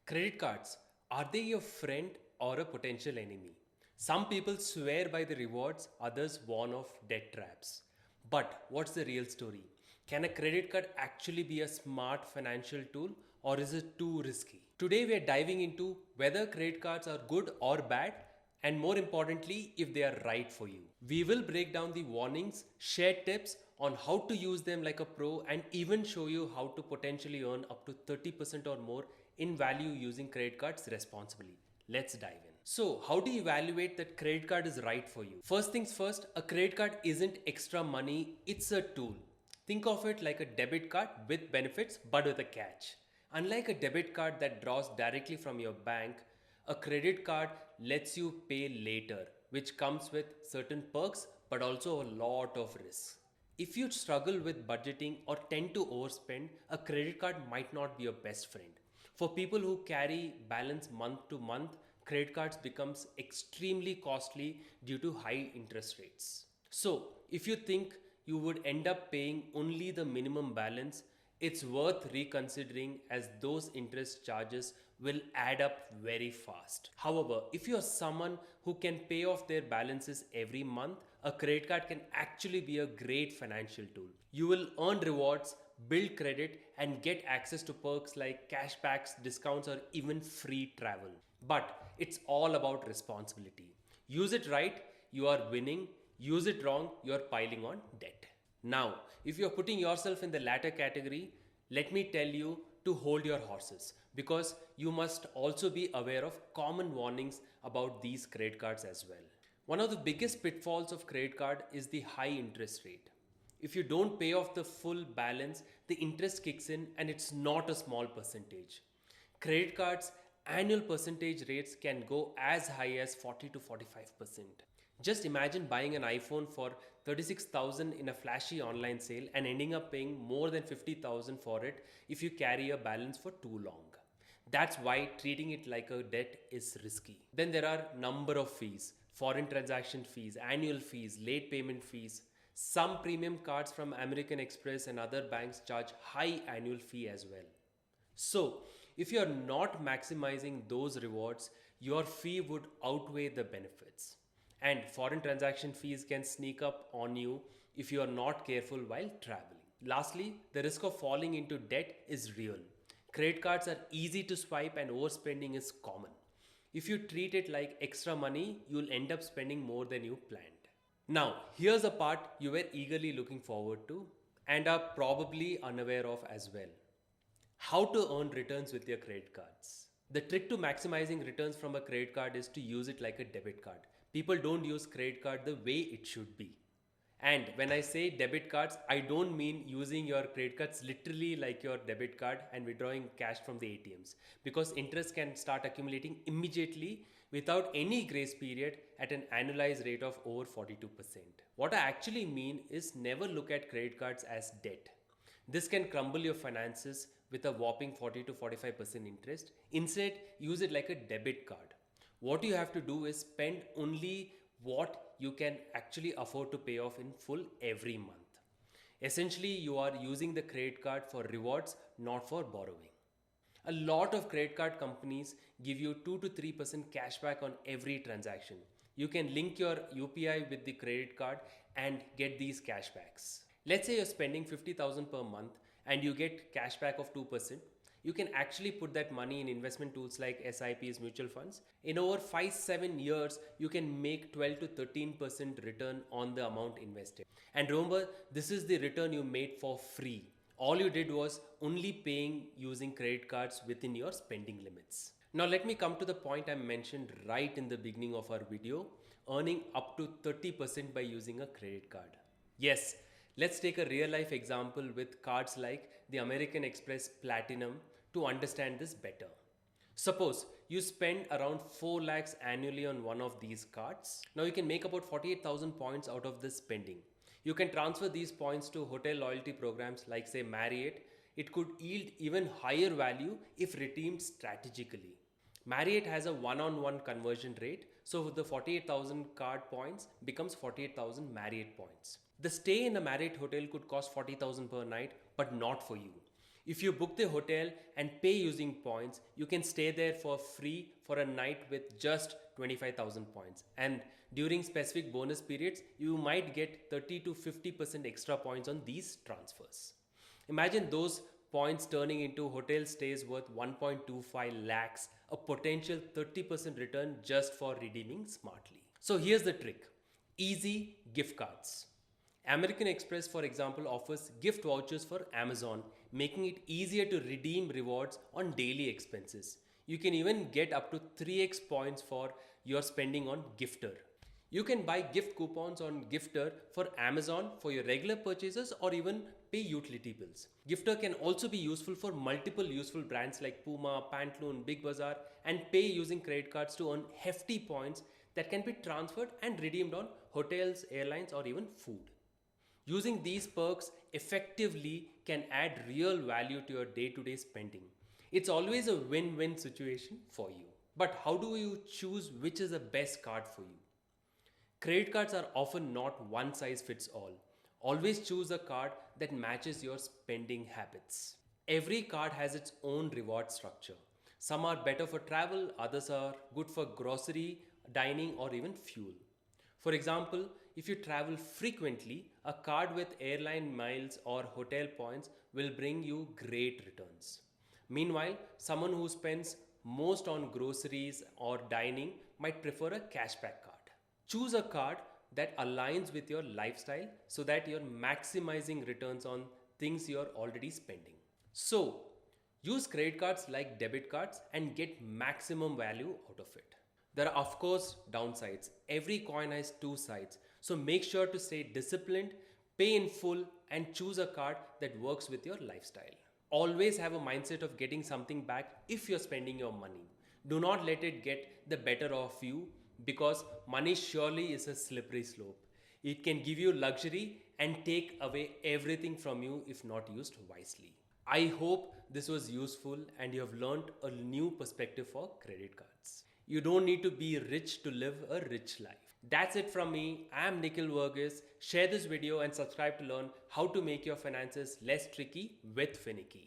Credit cards, are they your friend or a potential enemy? Some people swear by the rewards, others warn of debt traps. But what's the real story? Can a credit card actually be a smart financial tool or is it too risky? Today we are diving into whether credit cards are good or bad and more importantly, if they are right for you. We will break down the warnings, share tips on how to use them like a pro, and even show you how to potentially earn up to 30% or more in value using credit cards responsibly. Let's dive in. So, how do you evaluate that credit card is right for you? First things first, a credit card isn't extra money, it's a tool. Think of it like a debit card with benefits but with a catch. Unlike a debit card that draws directly from your bank, a credit card lets you pay later, which comes with certain perks but also a lot of risks. If you struggle with budgeting or tend to overspend, a credit card might not be your best friend. For people who carry balance month to month, credit cards becomes extremely costly due to high interest rates. So, if you think you would end up paying only the minimum balance, it's worth reconsidering as those interest charges will add up very fast. However, if you're someone who can pay off their balances every month, a credit card can actually be a great financial tool. You will earn rewards, build credit, and get access to perks like cashbacks, discounts, or even free travel. But it's all about responsibility. Use it right, you are winning. Use it wrong, you're piling on debt. Now, if you're putting yourself in the latter category, let me tell you to hold your horses because you must also be aware of common warnings about these credit cards as well. One of the biggest pitfalls of credit card is the high interest rate. If you don't pay off the full balance, the interest kicks in and it's not a small percentage. Credit cards annual percentage rates can go as high as 40 to 45%. Just imagine buying an iPhone for 36,000 in a flashy online sale and ending up paying more than 50,000 for it if you carry a balance for too long. That's why treating it like a debt is risky. Then there are number of fees, foreign transaction fees, annual fees, late payment fees. Some premium cards from American Express and other banks charge high annual fee as well. So, if you are not maximizing those rewards, your fee would outweigh the benefits. And foreign transaction fees can sneak up on you if you are not careful while traveling. Lastly, the risk of falling into debt is real. Credit cards are easy to swipe and overspending is common. If you treat it like extra money, you'll end up spending more than you planned. Now, here's a part you were eagerly looking forward to and are probably unaware of as well. How to earn returns with your credit cards. The trick to maximizing returns from a credit card is to use it like a debit card. People don't use credit card the way it should be. And when I say debit cards, I don't mean using your credit cards literally like your debit card and withdrawing cash from the ATMs because interest can start accumulating immediately without any grace period at an annualized rate of over 42%. What I actually mean is never look at credit cards as debt. This can crumble your finances with a whopping 40 to 45% interest. Instead, use it like a debit card. What you have to do is spend only what you can actually afford to pay off in full every month. Essentially, you are using the credit card for rewards, not for borrowing. A lot of credit card companies give you 2 to 3% cashback on every transaction. You can link your UPI with the credit card and get these cashbacks. Let's say you're spending 50,000 per month and you get cashback of 2%. You can actually put that money in investment tools like SIPs, mutual funds. In over 5-7 years, you can make 12 to 13% return on the amount invested. And remember, this is the return you made for free. All you did was only paying using credit cards within your spending limits. Now let me come to the point I mentioned right in the beginning of our video, earning up to 30% by using a credit card. Yes, let's take a real life example with cards like the American Express Platinum to understand this better. Suppose you spend around 4 lakhs annually on one of these cards. Now you can make about 48,000 points out of this spending. You can transfer these points to hotel loyalty programs like say Marriott. It could yield even higher value if redeemed strategically. Marriott has a one-on-one conversion rate, so the 48,000 card points becomes 48,000 Marriott points. The stay in a Marriott hotel could cost 40,000 per night, but not for you. If you book the hotel and pay using points, you can stay there for free for a night with just 25,000 points. And during specific bonus periods, you might get 30 to 50% extra points on these transfers. Imagine those points turning into hotel stays worth 1.25 lakhs, a potential 30% return just for redeeming smartly. So here's the trick: easy gift cards. American Express, for example, offers gift vouchers for Amazon, making it easier to redeem rewards on daily expenses. You can even get up to 3x points for your spending on Gifter. You can buy gift coupons on Gifter for Amazon for your regular purchases or even pay utility bills. Gifter can also be useful for multiple useful brands like Puma, Pantaloon, Big Bazaar, and pay using credit cards to earn hefty points that can be transferred and redeemed on hotels, airlines, or even food. Using these perks effectively can add real value to your day-to-day spending. It's always a win-win situation for you. But how do you choose which is the best card for you? Credit cards are often not one size fits all. Always choose a card that matches your spending habits. Every card has its own reward structure. Some are better for travel, others are good for grocery, dining, or even fuel. For example, if you travel frequently, a card with airline miles or hotel points will bring you great returns. Meanwhile, someone who spends most on groceries or dining might prefer a cashback card. Choose a card that aligns with your lifestyle so that you're maximizing returns on things you're already spending. So, use credit cards like debit cards and get maximum value out of it. There are, of course, downsides. Every coin has two sides. So make sure to stay disciplined, pay in full, and choose a card that works with your lifestyle. Always have a mindset of getting something back if you're spending your money. Do not let it get the better of you, because money surely is a slippery slope. It can give you luxury and take away everything from you if not used wisely. I hope this was useful and you have learned a new perspective for credit cards. You don't need to be rich to live a rich life. That's it from me. I'm Nikhil Varghese. Share this video and subscribe to learn how to make your finances less tricky with FinNiki.